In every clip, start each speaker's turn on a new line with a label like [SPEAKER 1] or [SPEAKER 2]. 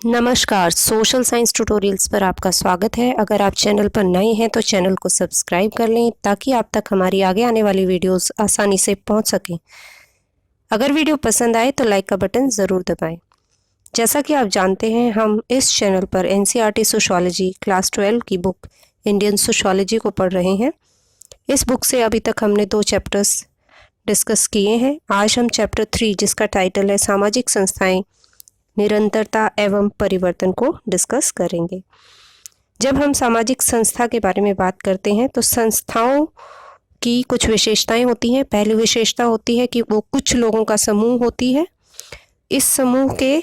[SPEAKER 1] नमस्कार, social science tutorials पर आपका स्वागत है। अगर आप चैनल पर नए हैं तो चैनल को सब्सक्राइब कर लें ताकि आप तक हमारी आगे आने वाली वीडियोस आसानी से पहुंच सकें। अगर वीडियो पसंद आए तो लाइक का बटन ज़रूर दबाएं। जैसा कि आप जानते हैं, हम इस चैनल पर एनसीईआरटी सोशियोलॉजी क्लास 12 की बुक इंडियन सोशियोलॉजी को पढ़ रहे हैं। इस बुक से अभी तक हमने 2 चैप्टर्स डिस्कस किए हैं। आज हम चैप्टर 3 जिसका टाइटल है सामाजिक संस्थाएं, निरंतरता एवं परिवर्तन को डिस्कस करेंगे। जब हम सामाजिक संस्था के बारे में बात करते हैं तो संस्थाओं की कुछ विशेषताएं होती हैं। पहली विशेषता होती है कि वो कुछ लोगों का समूह होती है। इस समूह के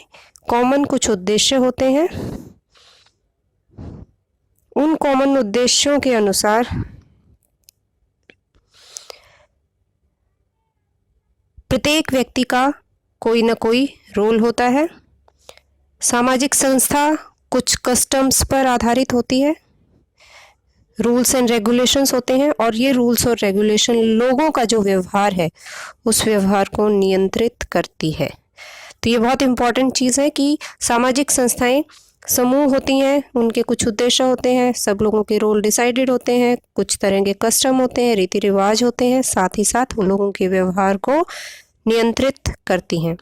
[SPEAKER 1] कॉमन कुछ उद्देश्य होते हैं। उन कॉमन उद्देश्यों के अनुसार प्रत्येक व्यक्ति का कोई ना कोई रोल होता है। सामाजिक संस्था कुछ कस्टम्स पर आधारित होती है, रूल्स एंड रेगुलेशंस होते हैं, और ये रूल्स और रेगुलेशन लोगों का जो व्यवहार है उस व्यवहार को नियंत्रित करती है। तो ये बहुत इम्पॉर्टेंट चीज़ है कि सामाजिक संस्थाएं समूह होती हैं, उनके कुछ उद्देश्य होते हैं, सब लोगों के रोल डिसाइडेड होते हैं, कुछ तरह के कस्टम होते हैं, रीति रिवाज होते हैं, साथ ही साथ उन लोगों के व्यवहार को नियंत्रित करती हैं।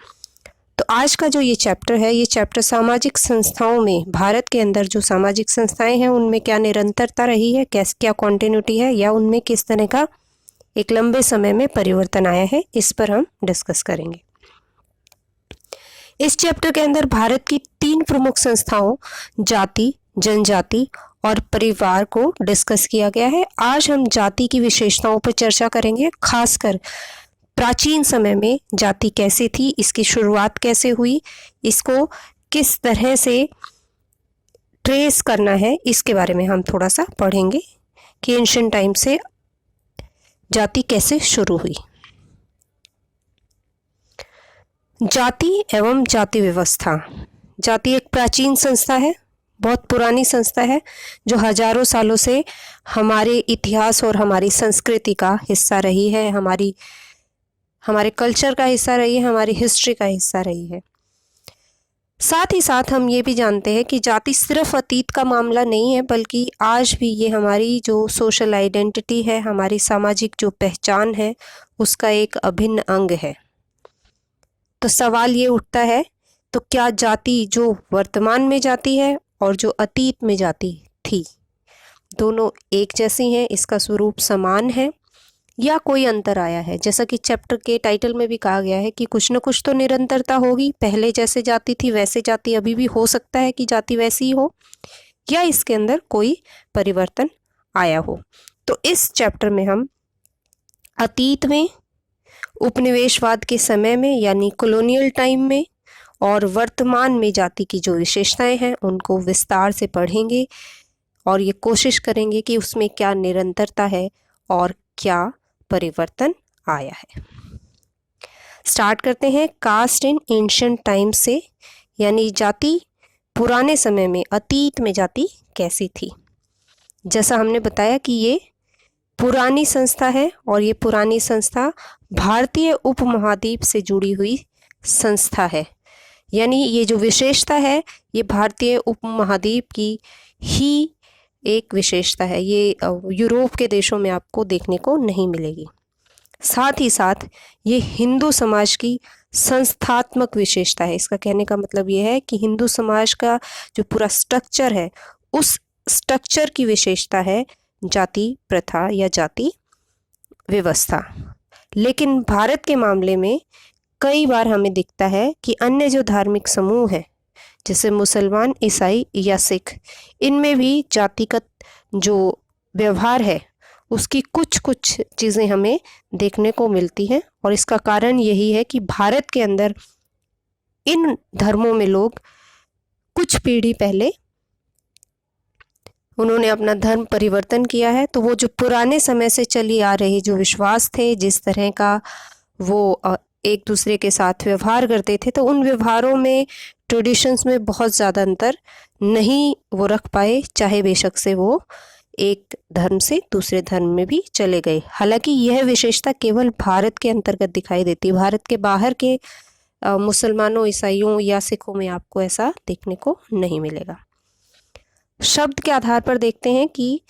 [SPEAKER 1] तो आज का जो ये चैप्टर है, ये चैप्टर सामाजिक संस्थाओं में, भारत के अंदर जो सामाजिक संस्थाएं हैं उनमें क्या निरंतरता रही है, क्या कॉन्टिन्यूटी है, या उनमें किस तरह का एक लंबे समय में परिवर्तन आया है, इस पर हम डिस्कस करेंगे। इस चैप्टर के अंदर भारत की 3 प्रमुख संस्थाओं जाति, जनजाति और परिवार को डिस्कस किया गया है। आज हम जाति की विशेषताओं पर चर्चा करेंगे, खासकर प्राचीन समय में जाति कैसे थी, इसकी शुरुआत कैसे हुई, इसको किस तरह से ट्रेस करना है, इसके बारे में हम थोड़ा सा पढ़ेंगे कि एंशिएंट टाइम से जाति कैसे शुरू हुई। जाति एवं जाति व्यवस्था। जाति एक प्राचीन संस्था है, बहुत पुरानी संस्था है, जो हजारों सालों से हमारे इतिहास और हमारी संस्कृति का हिस्सा रही है, हमारे कल्चर का हिस्सा रही है, हमारी हिस्ट्री का हिस्सा रही है। साथ ही साथ हम ये भी जानते हैं कि जाति सिर्फ अतीत का मामला नहीं है, बल्कि आज भी ये हमारी जो सोशल आइडेंटिटी है, हमारी सामाजिक जो पहचान है, उसका एक अभिन्न अंग है। तो सवाल ये उठता है, तो क्या जाति जो वर्तमान में जाति है और जो अतीत में जाति थी, दोनों एक जैसी हैं, इसका स्वरूप समान है, या कोई अंतर आया है? जैसा कि चैप्टर के टाइटल में भी कहा गया है कि कुछ न कुछ तो निरंतरता होगी। पहले जैसे जाति थी वैसे जाति अभी भी हो सकता है कि जाति वैसी ही हो, या इसके अंदर कोई परिवर्तन आया हो। तो इस चैप्टर में हम अतीत में, उपनिवेशवाद के समय में यानी कॉलोनियल टाइम में, और वर्तमान में जाति की जो विशेषताएं हैं उनको विस्तार से पढ़ेंगे और ये कोशिश करेंगे कि उसमें क्या निरंतरता है और क्या परिवर्तन आया है। स्टार्ट करते हैं कास्ट इन एंशिएंट टाइम से, यानी जाति पुराने समय में, अतीत में जाति कैसी थी। जैसा हमने बताया कि ये पुरानी संस्था है और ये पुरानी संस्था भारतीय उपमहाद्वीप से जुड़ी हुई संस्था है, यानी ये जो विशेषता है ये भारतीय उपमहाद्वीप की ही एक विशेषता है, ये यूरोप के देशों में आपको देखने को नहीं मिलेगी। साथ ही साथ ये हिंदू समाज की संस्थात्मक विशेषता है। इसका कहने का मतलब ये है कि हिंदू समाज का जो पूरा स्ट्रक्चर है, उस स्ट्रक्चर की विशेषता है जाति प्रथा या जाति व्यवस्था। लेकिन भारत के मामले में कई बार हमें दिखता है कि अन्य जो धार्मिक समूह हैं, जैसे मुसलमान, ईसाई या सिख, इनमें भी जातिगत जो व्यवहार है उसकी कुछ चीज़ें हमें देखने को मिलती हैं। और इसका कारण यही है कि भारत के अंदर इन धर्मों में लोग कुछ पीढ़ी पहले उन्होंने अपना धर्म परिवर्तन किया है। तो वो जो पुराने समय से चली आ रही जो विश्वास थे, जिस तरह का वो एक दूसरे के साथ व्यवहार करते थे, तो उन व्यवहारों में, ट्रेडिशंस में बहुत ज़्यादा अंतर नहीं वो रख पाए, चाहे बेशक से वो एक धर्म से दूसरे धर्म में भी चले गए। हालांकि यह विशेषता केवल भारत के अंतर्गत दिखाई देती, भारत के बाहर के मुसलमानों, ईसाइयों या सिखों में आपको ऐसा देखने को नहीं मिलेगा। शब्द के आधार पर देखते हैं कि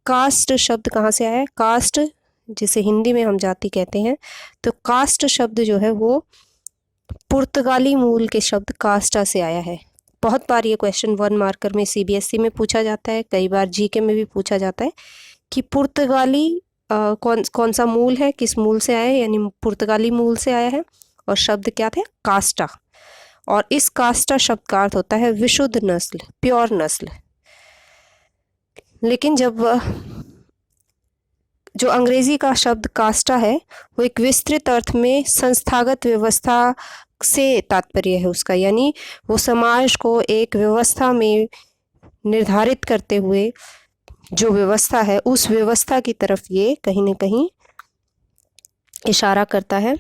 [SPEAKER 1] कास्ट शब्द कहाँ से आया है। कास्ट, जिसे हिंदी में हम जाति कहते हैं, तो कास्ट शब्द जो है वो पुर्तगाली मूल के शब्द कास्टा से आया है। बहुत बार ये क्वेश्चन 1 मार्कर में सीबीएसई में पूछा जाता है, कई बार जीके में भी पूछा जाता है कि पुर्तगाली कौन सा मूल है, किस मूल से आया है, यानी पुर्तगाली मूल से आया है। और शब्द क्या थे, कास्टा। और इस कास्टा शब्द का अर्थ होता है विशुद्ध नस्ल, प्योर नस्ल। लेकिन जब जो अंग्रेजी का शब्द कास्टा है वो एक विस्तृत अर्थ में संस्थागत व्यवस्था से तात्पर्य है उसका, यानी वो समाज को एक व्यवस्था में निर्धारित करते हुए जो व्यवस्था है उस व्यवस्था की तरफ ये कहीं ना कहीं इशारा करता है।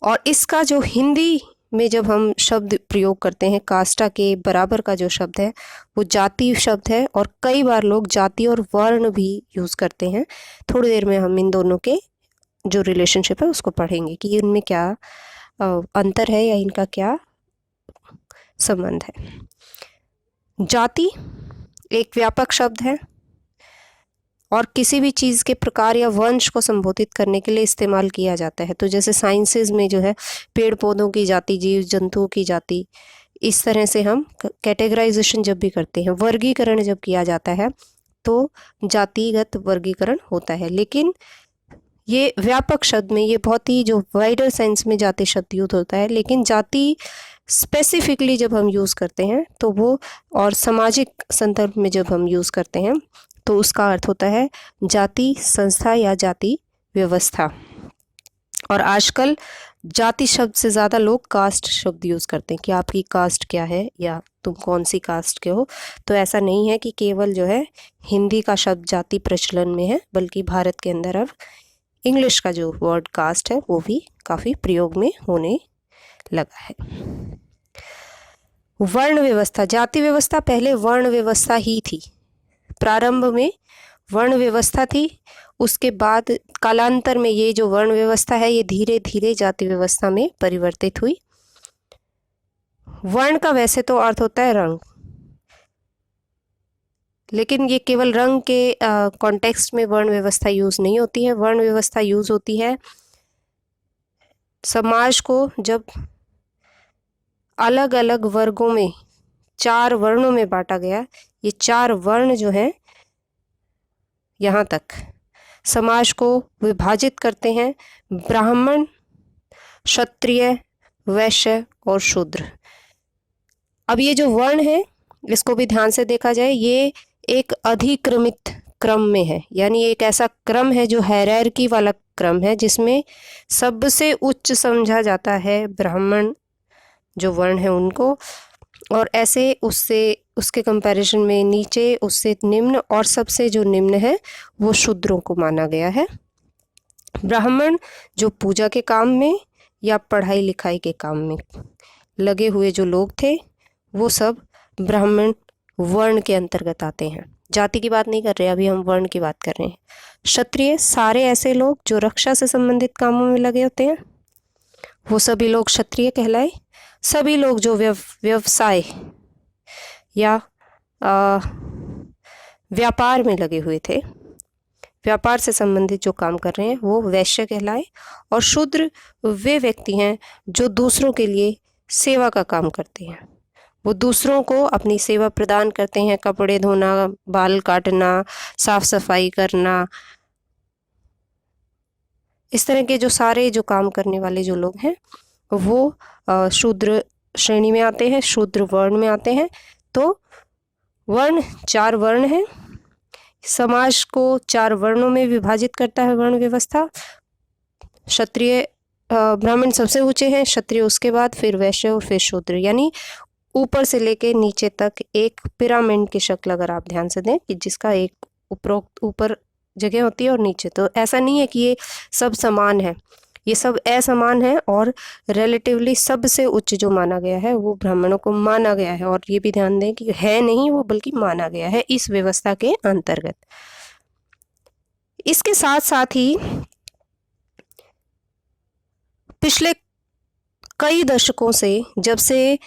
[SPEAKER 1] और इसका जो हिंदी में जब हम शब्द प्रयोग करते हैं, कास्टा के बराबर का जो शब्द है वो जाति शब्द है। और कई बार लोग जाति और वर्ण भी यूज़ करते हैं। थोड़ी देर में हम इन दोनों के जो रिलेशनशिप है उसको पढ़ेंगे कि इनमें क्या अंतर है या इनका क्या संबंध है। जाति एक व्यापक शब्द है और किसी भी चीज़ के प्रकार या वंश को संबोधित करने के लिए इस्तेमाल किया जाता है। तो जैसे साइंसेज में जो है पेड़ पौधों की जाति, जीव जंतुओं की जाति, इस तरह से हम कैटेगराइजेशन जब भी करते हैं, वर्गीकरण जब किया जाता है तो जातिगत वर्गीकरण होता है। लेकिन ये व्यापक शब्द में ये बहुत ही जो वाइडर सेंस में जाति शब्द यूज होता है। लेकिन जाति स्पेसिफिकली जब हम यूज़ करते हैं तो वो, और सामाजिक संदर्भ में जब हम यूज़ करते हैं तो उसका अर्थ होता है जाति संस्था या जाति व्यवस्था। और आजकल जाति शब्द से ज़्यादा लोग कास्ट शब्द यूज़ करते हैं कि आपकी कास्ट क्या है या तुम कौन सी कास्ट के हो। तो ऐसा नहीं है कि केवल जो है हिंदी का शब्द जाति प्रचलन में है, बल्कि भारत के अंदर अब इंग्लिश का जो वर्ड कास्ट है वो भी काफ़ी प्रयोग में होने लगा है। वर्ण व्यवस्था, जाति व्यवस्था पहले वर्ण व्यवस्था ही थी। प्रारंभ में वर्ण व्यवस्था थी, उसके बाद कालांतर में ये जो वर्ण व्यवस्था है ये धीरे धीरे जाति व्यवस्था में परिवर्तित हुई। वर्ण का वैसे तो अर्थ होता है रंग, लेकिन ये केवल रंग के कॉन्टेक्स्ट में वर्ण व्यवस्था यूज़ नहीं होती है। वर्ण व्यवस्था यूज़ होती है समाज को जब अलग अलग वर्गों में 4 वर्णों में बांटा गया। ये 4 वर्ण जो हैं यहाँ तक समाज को विभाजित करते हैं, ब्राह्मण, क्षत्रिय, वैश्य और शूद्र। अब ये जो वर्ण है इसको भी ध्यान से देखा जाए, ये एक अधिक्रमित क्रम में है, यानी एक ऐसा क्रम है जो हायरार्की वाला क्रम है जिसमें सबसे उच्च समझा जाता है ब्राह्मण जो वर्ण है उनको, और ऐसे उसके कंपैरिजन में नीचे उससे निम्न, और सबसे जो निम्न है वो शूद्रों को माना गया है। ब्राह्मण जो पूजा के काम में या पढ़ाई लिखाई के काम में लगे हुए जो लोग थे वो सब ब्राह्मण वर्ण के अंतर्गत आते हैं। जाति की बात नहीं कर रहे, अभी हम वर्ण की बात कर रहे हैं। क्षत्रिय सारे ऐसे लोग जो रक्षा से संबंधित कामों में लगे होते हैं वो सभी लोग क्षत्रिय कहलाए। सभी लोग जो व्यवसाय या व्यापार में लगे हुए थे, व्यापार से संबंधित जो काम कर रहे हैं वो वैश्य कहलाए। और शूद्र वे व्यक्ति हैं जो दूसरों के लिए सेवा का काम करते हैं, वो दूसरों को अपनी सेवा प्रदान करते हैं, कपड़े धोना, बाल काटना, साफ सफाई करना, इस तरह के जो सारे जो काम करने वाले जो लोग हैं वो शूद्र श्रेणी में आते हैं, शूद्र वर्ण में आते हैं। तो वर्ण 4 वर्ण हैं, समाज को 4 वर्णों में विभाजित करता है वर्ण व्यवस्था। क्षत्रिय ब्राह्मण सबसे ऊंचे हैं, क्षत्रिय उसके बाद, फिर वैश्य और फिर शूद्र, यानी ऊपर से लेके नीचे तक एक पिरामिड की शक्ल अगर आप ध्यान से दें कि जिसका एक उपरोक्त ऊपर जगह होती है और नीचे। तो ऐसा नहीं है कि ये सब समान है, ये सब असमान है, और रिलेटिवली सबसे उच्च जो माना गया है वो ब्राह्मणों को माना गया है। और ये भी ध्यान दें कि है नहीं वो, बल्कि माना गया है इस व्यवस्था के अंतर्गत। इसके साथ साथ ही पिछले कई दशकों से, जब से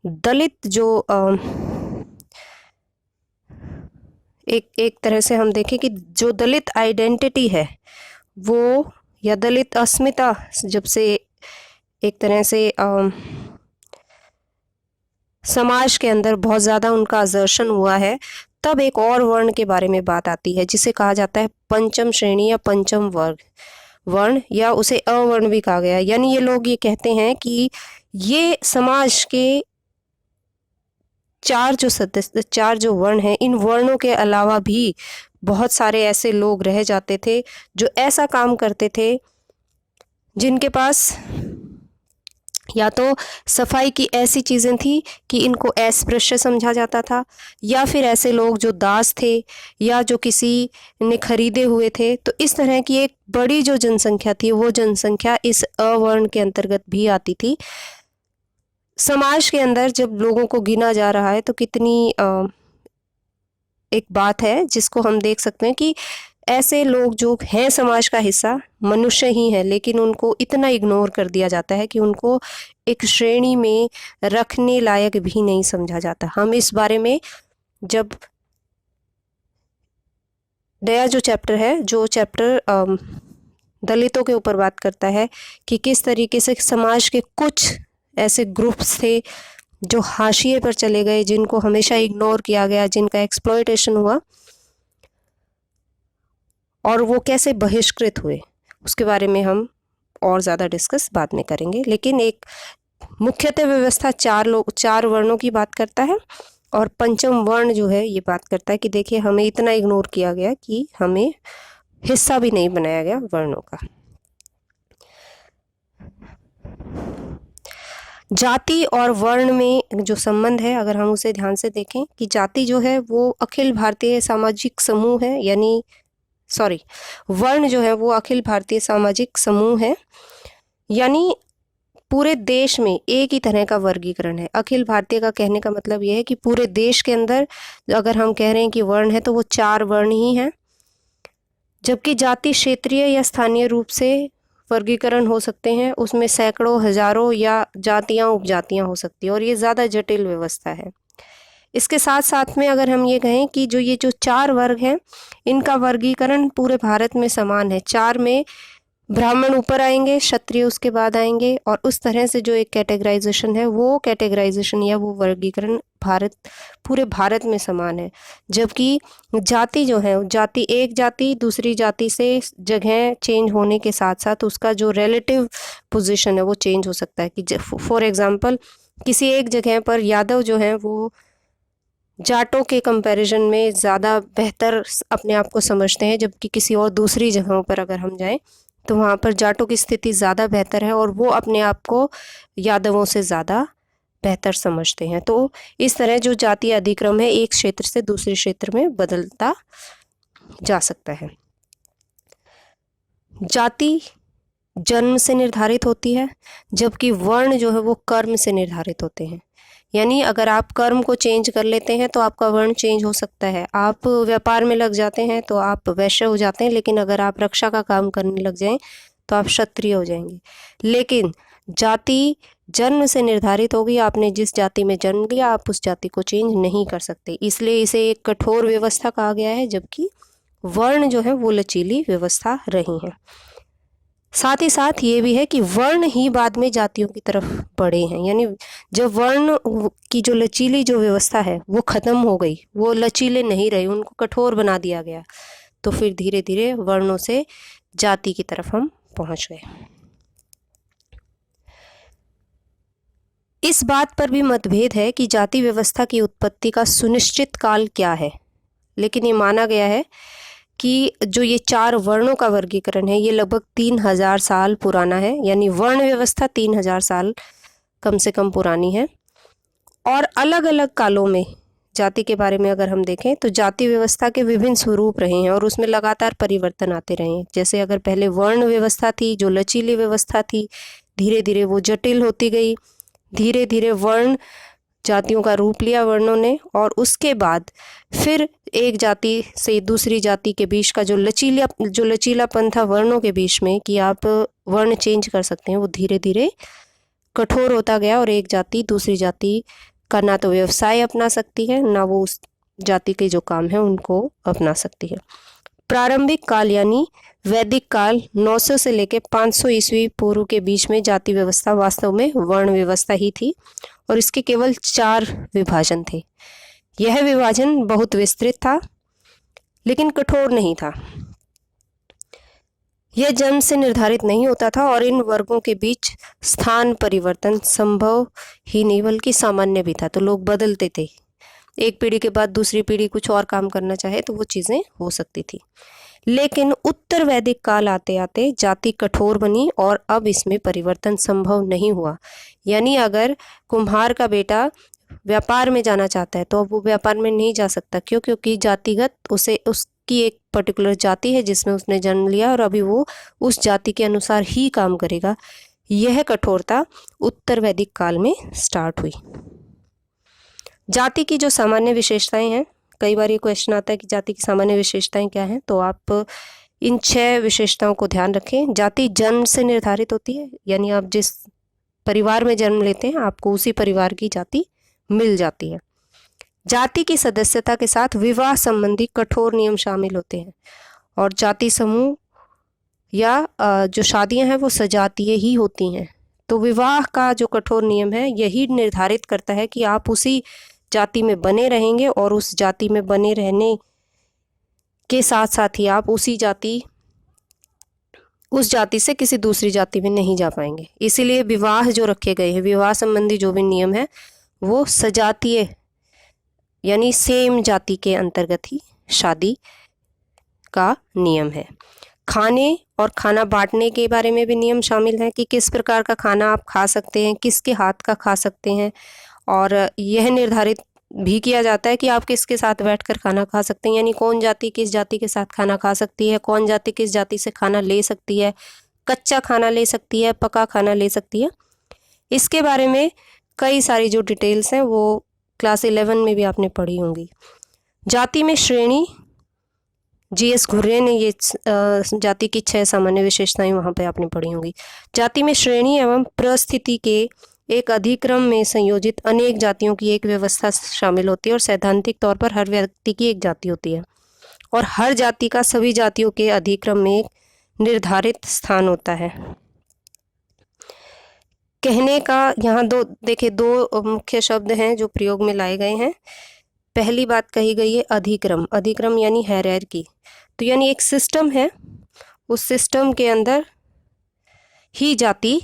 [SPEAKER 1] दलित जो एक तरह से हम देखें कि जो दलित आइडेंटिटी है वो, या दलित अस्मिता जब से एक तरह से समाज के अंदर बहुत ज़्यादा उनका असर्शन हुआ है, तब एक और वर्ण के बारे में बात आती है जिसे कहा जाता है पंचम श्रेणी या पंचम वर्ण, या उसे अवर्ण भी कहा गया है। यानी ये लोग ये कहते हैं कि ये समाज के चार जो वर्ण हैं, इन वर्णों के अलावा भी बहुत सारे ऐसे लोग रह जाते थे जो ऐसा काम करते थे जिनके पास या तो सफाई की ऐसी चीज़ें थी कि इनको अस्पृश्य समझा जाता था, या फिर ऐसे लोग जो दास थे या जो किसी ने खरीदे हुए थे। तो इस तरह की एक बड़ी जो जनसंख्या थी वो जनसंख्या इस अवर्ण के अंतर्गत भी आती थी। समाज के अंदर जब लोगों को गिना जा रहा है तो कितनी एक बात है जिसको हम देख सकते हैं कि ऐसे लोग जो हैं समाज का हिस्सा, मनुष्य ही हैं, लेकिन उनको इतना इग्नोर कर दिया जाता है कि उनको एक श्रेणी में रखने लायक भी नहीं समझा जाता। हम इस बारे में जब नया जो चैप्टर है, जो चैप्टर दलितों के ऊपर बात करता है कि किस तरीके से समाज के कुछ ऐसे ग्रुप्स थे जो हाशिए पर चले गए, जिनको हमेशा इग्नोर किया गया, जिनका एक्सप्लॉयटेशन हुआ और वो कैसे बहिष्कृत हुए, उसके बारे में हम और ज़्यादा डिस्कस बाद में करेंगे। लेकिन एक मुख्यतः व्यवस्था चार वर्णों की बात करता है, और पंचम वर्ण जो है ये बात करता है कि देखिए हमें इतना इग्नोर किया गया कि हमें हिस्सा भी नहीं बनाया गया वर्णों का। जाति और वर्ण में जो संबंध है, अगर हम उसे ध्यान से देखें कि जाति जो है वो अखिल भारतीय सामाजिक समूह है, यानी वर्ण जो है वो अखिल भारतीय सामाजिक समूह है, यानी पूरे देश में एक ही तरह का वर्गीकरण है। अखिल भारतीय का कहने का मतलब यह है कि पूरे देश के अंदर अगर हम कह रहे हैं कि वर्ण है तो वो 4 वर्ण ही हैं, जबकि जाति क्षेत्रीय या स्थानीय रूप से वर्गीकरण हो सकते हैं, उसमें सैकड़ों, हजारों या जातियां उपजातियां हो सकती है, और ये ज़्यादा जटिल व्यवस्था है। इसके साथ साथ में अगर हम ये कहें कि ये जो 4 वर्ग हैं, इनका वर्गीकरण पूरे भारत में समान है। 4 में ब्राह्मण ऊपर आएंगे, क्षत्रिय उसके बाद आएंगे, और उस तरह से जो एक कैटेगराइजेशन है, वो कैटेगराइजेशन या वो वर्गीकरण पूरे भारत में समान है। जबकि जाति जो है, एक जाति दूसरी जाति से जगह चेंज होने के साथ साथ उसका जो रिलेटिव पोजीशन है वो चेंज हो सकता है। कि फॉर एग्जांपल किसी एक जगह पर यादव जो है वो जाटों के कंपैरिजन में ज़्यादा बेहतर अपने आप को समझते हैं, जबकि किसी और दूसरी जगहों पर अगर हम जाएं तो वहाँ पर जाटों की स्थिति ज़्यादा बेहतर है और वो अपने आप को यादवों से ज़्यादा बेहतर समझते हैं। तो इस तरह जो जातीय अधिक्रम है एक क्षेत्र से दूसरे क्षेत्र में बदलता जा सकता है। जाति जन्म से निर्धारित होती है, जबकि वर्ण जो है वो कर्म से निर्धारित होते हैं। यानी अगर आप कर्म को चेंज कर लेते हैं तो आपका वर्ण चेंज हो सकता है। आप व्यापार में लग जाते हैं तो आप वैश्य हो जाते हैं, लेकिन अगर आप रक्षा का काम करने लग जाएं तो आप क्षत्रिय हो जाएंगे। लेकिन जाति जन्म से निर्धारित होगी, आपने जिस जाति में जन्म लिया आप उस जाति को चेंज नहीं कर सकते, इसलिए इसे एक कठोर व्यवस्था कहा गया है, जबकि वर्ण जो है वो लचीली व्यवस्था रही है। साथ ही साथ ये भी है कि वर्ण ही बाद में जातियों की तरफ बढ़े हैं। यानी जब वर्ण की जो लचीली जो व्यवस्था है वो ख़त्म हो गई, वो लचीले नहीं रहे, उनको कठोर बना दिया गया, तो फिर धीरे धीरे वर्णों से जाति की तरफ हम पहुंच गए। इस बात पर भी मतभेद है कि जाति व्यवस्था की उत्पत्ति का सुनिश्चित काल क्या है, लेकिन ये माना गया है कि जो ये 4 वर्णों का वर्गीकरण है ये लगभग 3000 साल पुराना है। यानी वर्ण व्यवस्था 3000 साल कम से कम पुरानी है। और अलग अलग कालों में जाति के बारे में अगर हम देखें तो जाति व्यवस्था के विभिन्न स्वरूप रहे हैं और उसमें लगातार परिवर्तन आते रहे हैं। जैसे अगर पहले वर्ण व्यवस्था थी जो लचीली व्यवस्था थी, धीरे धीरे वो जटिल होती गई, धीरे धीरे वर्ण जातियों का रूप लिया वर्णों ने, और उसके बाद फिर एक जाति से दूसरी जाति के बीच का जो लचीलापन था वर्णों के बीच में कि आप वर्ण चेंज कर सकते हैं, वो धीरे धीरे कठोर होता गया और एक जाति दूसरी जाति का ना तो व्यवसाय अपना सकती है, ना वो उस जाति के जो काम है उनको अपना सकती है। प्रारंभिक काल यानी वैदिक काल 900 से लेकर 500 ईस्वी पूर्व के बीच में जाति व्यवस्था वास्तव में वर्ण व्यवस्था ही थी और इसके केवल 4 विभाजन थे। यह विभाजन बहुत विस्तृत था लेकिन कठोर नहीं था। यह जन्म से निर्धारित नहीं होता था और इन वर्गों के बीच स्थान परिवर्तन संभव ही नहीं बल्कि सामान्य भी था। तो लोग बदलते थे, एक पीढ़ी के बाद दूसरी पीढ़ी कुछ और काम करना चाहे तो वो चीज़ें हो सकती थी। लेकिन उत्तर वैदिक काल आते आते जाति कठोर बनी और अब इसमें परिवर्तन संभव नहीं हुआ। यानी अगर कुम्हार का बेटा व्यापार में जाना चाहता है तो अब वो व्यापार में नहीं जा सकता। क्यों? क्योंकि जातिगत उसे उसकी एक पर्टिकुलर जाति है जिसमें उसने जन्म लिया और अभी वो उस जाति के अनुसार ही काम करेगा। यह कठोरता उत्तर वैदिक काल में स्टार्ट हुई। जाति की जो सामान्य विशेषताएं हैं, कई बार ये क्वेश्चन आता है कि जाति की सामान्य विशेषताएं क्या हैं, तो आप इन 6 विशेषताओं को ध्यान रखें। जाति जन्म से निर्धारित होती है, यानी आप जिस परिवार में जन्म लेते हैं आपको उसी परिवार की जाति मिल जाती है। जाति की सदस्यता के साथ विवाह संबंधी कठोर नियम शामिल होते हैं और जाति समूह या जो शादियां हैं वो सजातीय ही होती हैं। तो विवाह का जो कठोर नियम है यही निर्धारित करता है कि आप उसी जाति में बने रहेंगे और उस जाति में बने रहने के साथ साथ ही आप उस जाति से किसी दूसरी जाति में नहीं जा पाएंगे। इसीलिए विवाह जो रखे गए हैं, विवाह संबंधी जो भी नियम है वो सजातीय यानी सेम जाति के अंतर्गत ही शादी का नियम है। खाने और खाना बांटने के बारे में भी नियम शामिल हैं कि किस प्रकार का खाना आप खा सकते हैं, किसके हाथ का खा सकते हैं, और यह निर्धारित भी किया जाता है कि आप किसके साथ बैठकर खाना खा सकते हैं, यानी कौन जाति किस जाति के साथ खाना खा सकती है, कौन जाति किस जाति से खाना ले सकती है, कच्चा खाना ले सकती है, पका खाना ले सकती है। इसके बारे में कई सारी जो डिटेल्स हैं वो क्लास 11 में भी आपने पढ़ी होंगी। जाति में श्रेणी, GS घुर्रे ने ये जाति की 6 सामान्य विशेषताएं वहाँ पे आपने पढ़ी होंगी। जाति में श्रेणी एवं परिस्थिति के एक अधिक्रम में संयोजित अनेक जातियों की एक व्यवस्था शामिल होती है और सैद्धांतिक तौर पर हर व्यक्ति की एक जाति होती है और हर जाति का सभी जातियों के अधिक्रम में एक निर्धारित स्थान होता है। कहने का यहाँ दो मुख्य शब्द हैं जो प्रयोग में लाए गए हैं। पहली बात कही गई है अधिक्रम। अधिक्रम यानी हायरार्की, तो यानी एक सिस्टम है, उस सिस्टम के अंदर ही जाति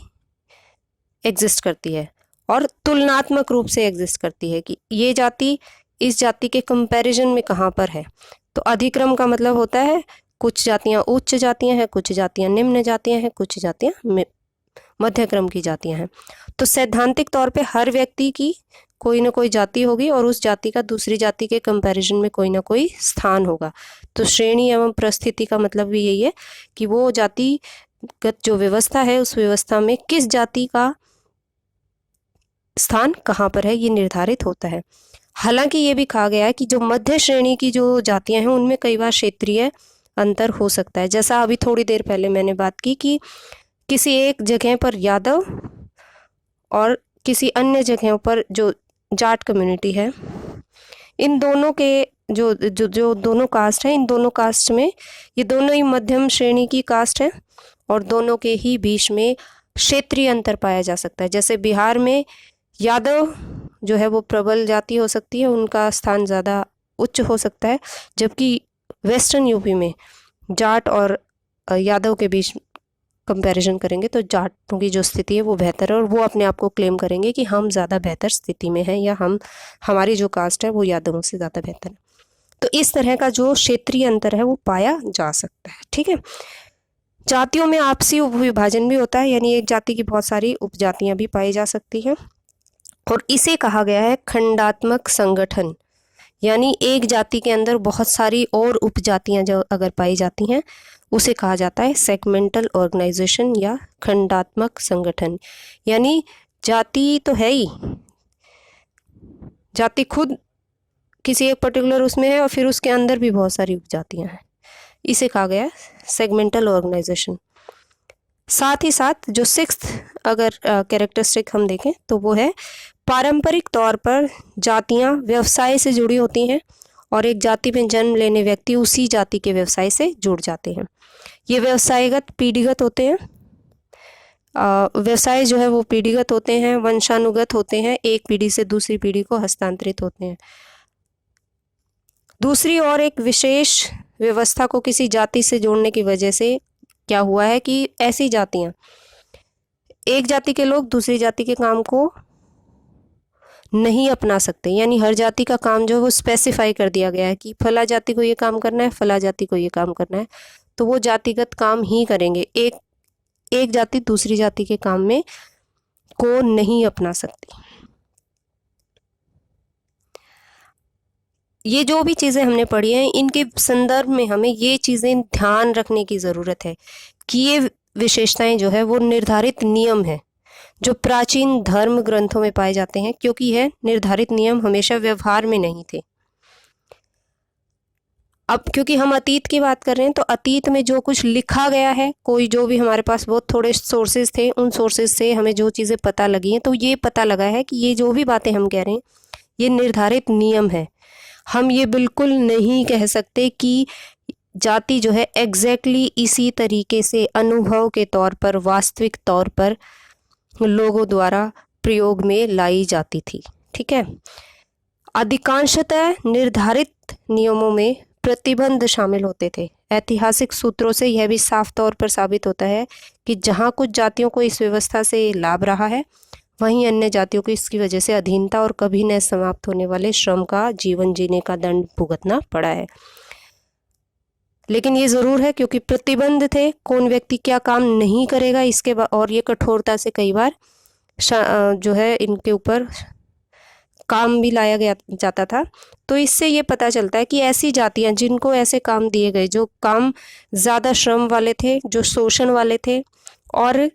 [SPEAKER 1] एग्जिस्ट करती है और तुलनात्मक रूप से एग्जिस्ट करती है कि ये जाति इस जाति के कंपैरिजन में कहाँ पर है। तो अधिक्रम का मतलब होता है कुछ जातियाँ उच्च जातियाँ हैं, कुछ जातियाँ निम्न जातियाँ हैं, कुछ जातियाँ मध्य क्रम की जातियाँ हैं। तो सैद्धांतिक तौर पे हर व्यक्ति की कोई ना कोई जाति होगी और उस जाति का दूसरी जाति के कंपैरिजन में कोई ना कोई स्थान होगा। तो श्रेणी एवं परिस्थिति का मतलब भी यही है कि वो जातिगत जो व्यवस्था है उस व्यवस्था में किस जाति का स्थान कहाँ पर है ये निर्धारित होता है। हालांकि ये भी कहा गया है कि जो मध्य श्रेणी की जो जातियां हैं उनमें कई बार क्षेत्रीय अंतर हो सकता है। जैसा अभी थोड़ी देर पहले मैंने बात की कि किसी एक जगह पर यादव और किसी अन्य जगहों पर जो जाट कम्युनिटी है, इन दोनों के जो दोनों कास्ट हैं, इन दोनों कास्ट में ये दोनों ही मध्यम श्रेणी की कास्ट हैं और दोनों के ही बीच में क्षेत्रीय अंतर पाया जा सकता है। जैसे बिहार में यादव जो है वो प्रबल जाति हो सकती है, उनका स्थान ज़्यादा उच्च हो सकता है, जबकि वेस्टर्न यूपी में जाट और यादव के बीच कंपैरिजन करेंगे तो जाटों की जो स्थिति है वो बेहतर है और वो अपने आप को क्लेम करेंगे कि हम ज़्यादा बेहतर स्थिति में हैं या हमारी जो कास्ट है वो यादवों से ज़्यादा बेहतर है। तो इस तरह का जो क्षेत्रीय अंतर है वो पाया जा सकता है। ठीक है। जातियों में आपसी उपविभाजन भी होता है, यानी एक जाति की बहुत सारी उपजातियां भी पाई जा सकती हैं और इसे कहा गया है खंडात्मक संगठन। यानी एक जाति के अंदर बहुत सारी और उपजातियां जो अगर पाई जाती हैं उसे कहा जाता है सेगमेंटल ऑर्गेनाइजेशन या खंडात्मक संगठन। यानी जाति तो है ही, जाति खुद किसी एक पर्टिकुलर उसमें है और फिर उसके अंदर भी बहुत सारी उपजातियां हैं, इसे कहा गया सेगमेंटल ऑर्गेनाइजेशन। साथ ही साथ जो सिक्स्थ अगर कैरेक्टरिस्टिक हम देखें तो वो है पारंपरिक तौर पर जातियां व्यवसाय से जुड़ी होती हैं और एक जाति में जन्म लेने व्यक्ति उसी जाति के व्यवसाय से जुड़ जाते हैं। ये व्यवसायगत पीढ़ीगत होते हैं। व्यवसाय जो है वो पीढ़ीगत होते हैं, वंशानुगत होते हैं, एक पीढ़ी से दूसरी पीढ़ी को हस्तांतरित होते हैं। दूसरी और एक विशेष व्यवस्था को किसी जाति से जोड़ने की वजह से क्या हुआ है कि ऐसी जातियां, एक जाति के लोग दूसरी जाति के काम को नहीं अपना सकते, यानी हर जाति का काम जो है वो स्पेसिफाई कर दिया गया है कि फला जाति को ये काम करना है, फला जाति को ये काम करना है, तो वो जातिगत काम ही करेंगे। एक जाति दूसरी जाति के काम में को नहीं अपना सकती। ये जो भी चीज़ें हमने पढ़ी हैं इनके संदर्भ में हमें ये चीज़ें ध्यान रखने की ज़रूरत है कि ये विशेषताएं जो है वो निर्धारित नियम है जो प्राचीन धर्म ग्रंथों में पाए जाते हैं, क्योंकि यह निर्धारित नियम हमेशा व्यवहार में नहीं थे। अब क्योंकि हम अतीत की बात कर रहे हैं तो अतीत में जो कुछ लिखा गया है, कोई जो भी हमारे पास बहुत थोड़े सोर्सेज थे, उन सोर्सेज से हमें जो चीज़ें पता लगी हैं तो ये पता लगा है कि ये जो भी बातें हम कह रहे हैं ये निर्धारित नियम है। हम ये बिल्कुल नहीं कह सकते कि जाति जो है एग्जैक्टली इसी तरीके से अनुभव के तौर पर, वास्तविक तौर पर लोगों द्वारा प्रयोग में लाई जाती थी। ठीक है, अधिकांशतः निर्धारित नियमों में प्रतिबंध शामिल होते थे। ऐतिहासिक सूत्रों से यह भी साफ तौर पर साबित होता है कि जहाँ कुछ जातियों को इस व्यवस्था से लाभ रहा है वहीं अन्य जातियों को इसकी वजह से अधीनता और कभी न समाप्त होने वाले श्रम का, जीवन जीने का दंड भुगतना पड़ा है। लेकिन ये ज़रूर है क्योंकि प्रतिबंध थे, कौन व्यक्ति क्या काम नहीं करेगा इसके और ये कठोरता से कई बार जो है इनके ऊपर काम भी लाया जाता था। तो इससे ये पता चलता है कि ऐसी जातियां जिनको ऐसे काम दिए गए, जो काम ज़्यादा श्रम वाले थे, जो शोषण वाले थे, और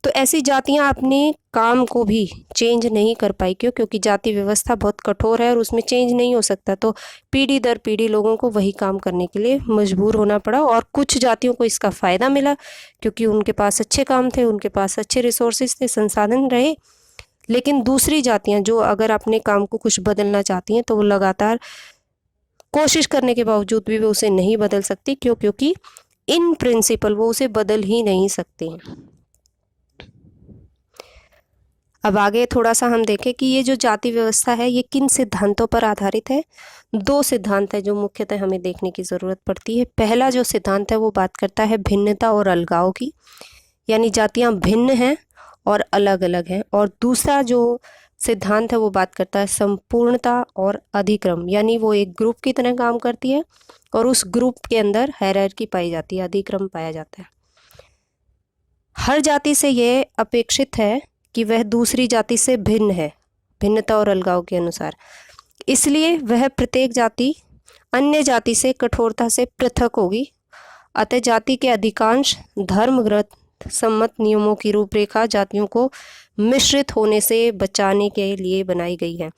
[SPEAKER 1] तो ऐसी जातियां अपने काम को भी चेंज नहीं कर पाई। क्योंकि जाति व्यवस्था बहुत कठोर है और उसमें चेंज नहीं हो सकता, तो पीढ़ी दर पीढ़ी लोगों को वही काम करने के लिए मजबूर होना पड़ा। और कुछ जातियों को इसका फ़ायदा मिला क्योंकि उनके पास अच्छे काम थे, उनके पास अच्छे रिसोर्सेज थे, संसाधन रहे। लेकिन दूसरी जातियां जो अगर अपने काम को कुछ बदलना चाहती हैं तो वो लगातार कोशिश करने के बावजूद भी वो उसे नहीं बदल सकती। क्योंकि इन प्रिंसिपल वो उसे बदल ही नहीं सकती हैं। अब आगे थोड़ा सा हम देखें कि ये जो जाति व्यवस्था है ये किन सिद्धांतों पर आधारित है। दो सिद्धांत है जो मुख्यतः हमें देखने की ज़रूरत पड़ती है। पहला जो सिद्धांत है वो बात करता है भिन्नता और अलगाव की, यानी जातियां भिन्न हैं और अलग अलग हैं। और दूसरा जो सिद्धांत है वो बात करता है संपूर्णता और अधिक्रम, यानी वो एक ग्रुप की तरह काम करती है और उस ग्रुप के अंदर हायरार्की पाई जाती है, अधिक्रम पाया जाता है। हर जाति से यह अपेक्षित है कि वह दूसरी जाति से भिन्न है, भिन्नता और अलगाव के अनुसार। इसलिए वह प्रत्येक जाति अन्य जाति से कठोरता से पृथक होगी। अतः जाति के अधिकांश धर्मग्रंथ सम्मत नियमों की रूपरेखा जातियों को मिश्रित होने से बचाने के लिए बनाई गई है।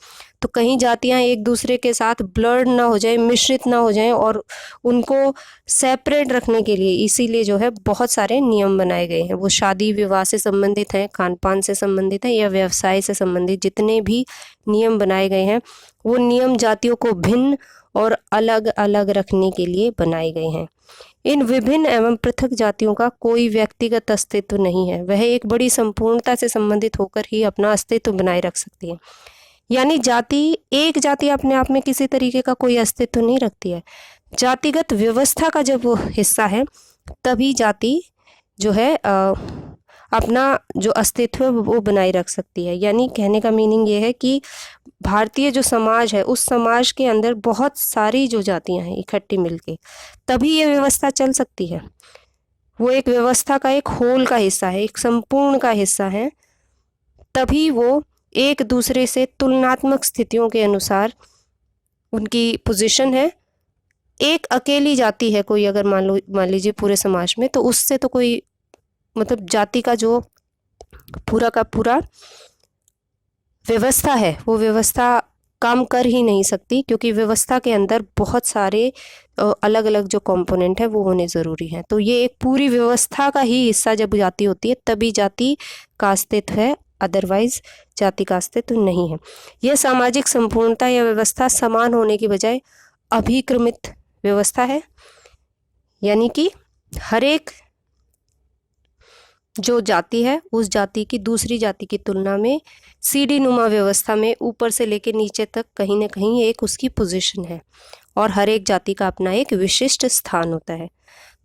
[SPEAKER 1] तो कहीं जातियां एक दूसरे के साथ ब्लर्ड ना हो जाए, मिश्रित ना हो जाएं, और उनको सेपरेट रखने के लिए इसीलिए जो है बहुत सारे नियम बनाए गए हैं। वो शादी विवाह से संबंधित हैं, खान पान से संबंधित हैं, या व्यवसाय से संबंधित जितने भी नियम बनाए गए हैं वो नियम जातियों को भिन्न और अलग अलग रखने के लिए बनाए गए हैं। इन विभिन्न एवं पृथक जातियों का कोई व्यक्तिगत अस्तित्व नहीं है, वह एक बड़ी संपूर्णता से संबंधित होकर ही अपना अस्तित्व बनाए रख सकती है। यानी एक जाति अपने आप में किसी तरीके का कोई अस्तित्व नहीं रखती है। जातिगत व्यवस्था का जब वो हिस्सा है तभी जाति जो है अपना जो अस्तित्व है वो बनाए रख सकती है। यानी कहने का मीनिंग ये है कि भारतीय जो समाज है उस समाज के अंदर बहुत सारी जो जातियां हैं इकट्ठी मिलके तभी ये व्यवस्था चल सकती है। वो एक व्यवस्था का एक होल का हिस्सा है, एक संपूर्ण का हिस्सा है, तभी वो एक दूसरे से तुलनात्मक स्थितियों के अनुसार उनकी पोजीशन है। एक अकेली जाति है कोई, अगर मान लीजिए पूरे समाज में, तो उससे तो कोई मतलब जाति का जो पूरा का पूरा व्यवस्था है वो व्यवस्था काम कर ही नहीं सकती, क्योंकि व्यवस्था के अंदर बहुत सारे अलग अलग जो कंपोनेंट है वो होने ज़रूरी हैं। तो ये एक पूरी व्यवस्था का ही हिस्सा जब जाति होती है तभी जाति का अस्तित्व है, अदरवाइज जाति का अस्तित्व नहीं है। यह सामाजिक संपूर्णता या व्यवस्था समान होने की बजाय अभिक्रमित व्यवस्था है, यानी कि हर एक जो जाति है उस जाति की दूसरी जाति की तुलना में सीढ़ी नुमा व्यवस्था में ऊपर से लेकर नीचे तक कहीं ना कहीं एक उसकी पोजीशन है और हर एक जाति का अपना एक विशिष्ट स्थान होता है।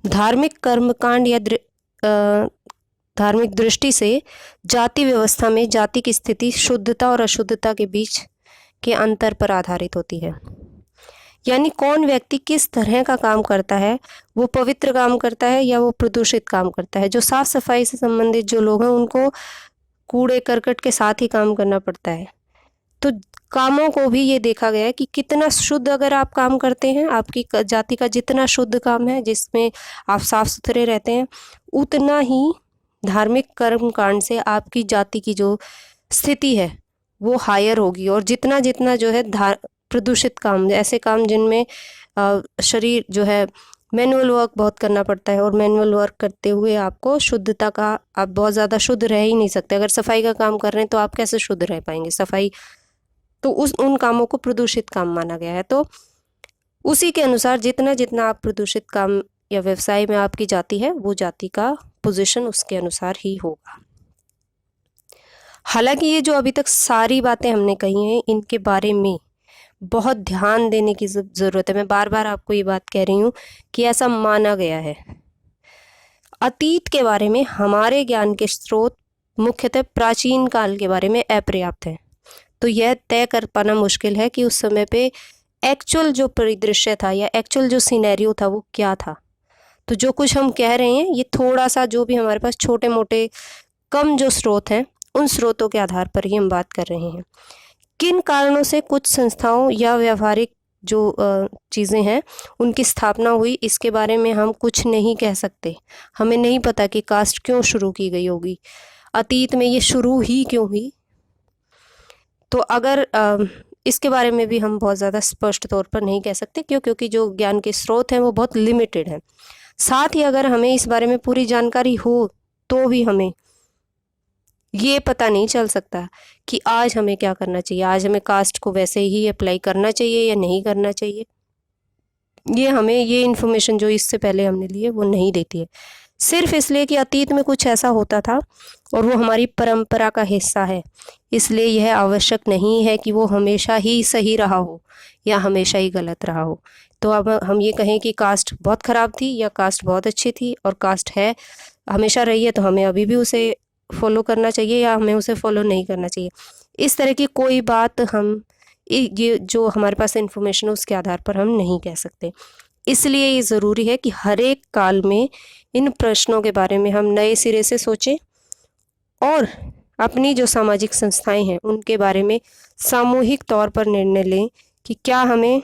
[SPEAKER 1] धार्मिक कर्मकांड या धार्मिक दृष्टि से जाति व्यवस्था में जाति की स्थिति शुद्धता और अशुद्धता के बीच के अंतर पर आधारित होती है, यानी कौन व्यक्ति किस तरह का काम करता है, वो पवित्र काम करता है या वो प्रदूषित काम करता है। जो साफ सफाई से संबंधित जो लोग हैं उनको कूड़े करकट के साथ ही काम करना पड़ता है। तो कामों को भी ये देखा गया है कि कितना शुद्ध अगर आप काम करते हैं, आपकी जाति का जितना शुद्ध काम है जिसमें आप साफ सुथरे रहते हैं, उतना ही धार्मिक कर्म कांड से आपकी जाति की जो स्थिति है वो हायर होगी। और जितना जितना जो है प्रदूषित काम, ऐसे काम जिनमें शरीर जो है मैनुअल वर्क बहुत करना पड़ता है और मैनुअल वर्क करते हुए आपको शुद्धता का, आप बहुत ज़्यादा शुद्ध रह ही नहीं सकते। अगर सफाई का काम कर रहे हैं तो आप कैसे शुद्ध रह पाएंगे, सफाई तो उन कामों को प्रदूषित काम माना गया है। तो उसी के अनुसार जितना जितना आप प्रदूषित काम या व्यवसाय में आपकी जाति है वो जाति का पोजीशन उसके अनुसार ही होगा। हालांकि ये जो अभी तक सारी बातें हमने कही हैं इनके बारे में बहुत ध्यान देने की ज़रूरत है। मैं बार बार आपको ये बात कह रही हूँ कि ऐसा माना गया है। अतीत के बारे में हमारे ज्ञान के स्रोत मुख्यतः प्राचीन काल के बारे में अपर्याप्त हैं। तो यह तय कर पाना मुश्किल है कि उस समय पे एक्चुअल जो परिदृश्य था या एक्चुअल जो सिनेरियो था वो क्या था। तो जो कुछ हम कह रहे हैं ये थोड़ा सा जो भी हमारे पास छोटे मोटे कम जो स्रोत हैं उन स्रोतों के आधार पर ही हम बात कर रहे हैं। किन कारणों से कुछ संस्थाओं या व्यावहारिक जो चीज़ें हैं उनकी स्थापना हुई, इसके बारे में हम कुछ नहीं कह सकते। हमें नहीं पता कि कास्ट क्यों शुरू की गई होगी, अतीत में ये शुरू ही क्यों हुई। तो अगर इसके बारे में भी हम बहुत ज़्यादा स्पष्ट तौर पर नहीं कह सकते, क्योंकि जो ज्ञान के स्रोत हैं वो बहुत लिमिटेड हैं। साथ ही अगर हमें इस बारे में पूरी जानकारी हो तो भी हमें ये पता नहीं चल सकता कि आज हमें क्या करना चाहिए, आज हमें कास्ट को वैसे ही अप्लाई करना चाहिए या नहीं करना चाहिए। ये हमें ये इन्फॉर्मेशन जो इससे पहले हमने ली है वो नहीं देती है, सिर्फ इसलिए कि अतीत में कुछ ऐसा होता था और वो हमारी परंपरा का हिस्सा है। इसलिए यह आवश्यक नहीं है कि वो हमेशा ही सही रहा हो या हमेशा ही गलत रहा हो। तो अब हम ये कहें कि कास्ट बहुत ख़राब थी या कास्ट बहुत अच्छी थी और कास्ट है हमेशा रही है तो हमें अभी भी उसे फॉलो करना चाहिए या हमें उसे फॉलो नहीं करना चाहिए, इस तरह की कोई बात हम ये जो हमारे पास इन्फॉर्मेशन है उसके आधार पर हम नहीं कह सकते। इसलिए ये ज़रूरी है कि हर एक काल में इन प्रश्नों के बारे में हम नए सिरे से सोचें और अपनी जो सामाजिक संस्थाएं हैं उनके बारे में सामूहिक तौर पर निर्णय लें कि क्या हमें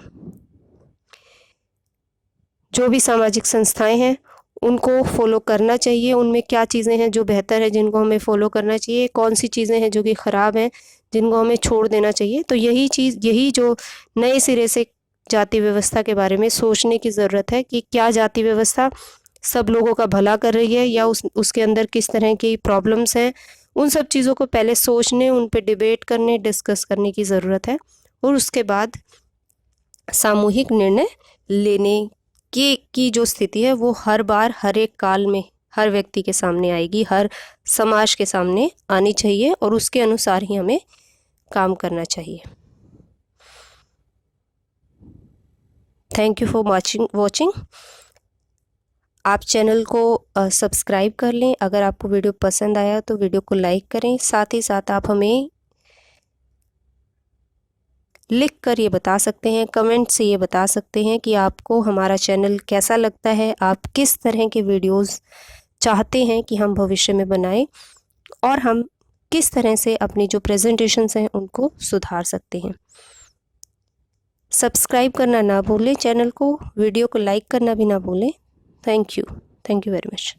[SPEAKER 1] जो भी सामाजिक संस्थाएं हैं उनको फॉलो करना चाहिए, उनमें क्या चीज़ें हैं जो बेहतर है जिनको हमें फॉलो करना चाहिए, कौन सी चीज़ें हैं जो कि ख़राब हैं जिनको हमें छोड़ देना चाहिए। तो यही जो नए सिरे से जाति व्यवस्था के बारे में सोचने की ज़रूरत है कि क्या जाति व्यवस्था सब लोगों का भला कर रही है या उसके अंदर किस तरह की प्रॉब्लम्स हैं। उन सब चीज़ों को पहले सोचने, उन पे डिबेट करने, डिस्कस करने की ज़रूरत है और उसके बाद सामूहिक निर्णय लेने की जो स्थिति है वो हर बार हर एक काल में हर व्यक्ति के सामने आएगी, हर समाज के सामने आनी चाहिए और उसके अनुसार ही हमें काम करना चाहिए। Thank you for watching. आप चैनल को सब्सक्राइब कर लें। अगर आपको वीडियो पसंद आया तो वीडियो को लाइक करें। साथ ही साथ आप हमें लिख कर ये बता सकते हैं, कमेंट से ये बता सकते हैं कि आपको हमारा चैनल कैसा लगता है, आप किस तरह के वीडियोस चाहते हैं कि हम भविष्य में बनाएं और हम किस तरह से अपनी जो प्रेजेंटेशंस हैं उनको सुधार सकते हैं। सब्सक्राइब करना ना भूलें चैनल को, वीडियो को लाइक करना भी ना भूलें। Thank you very much.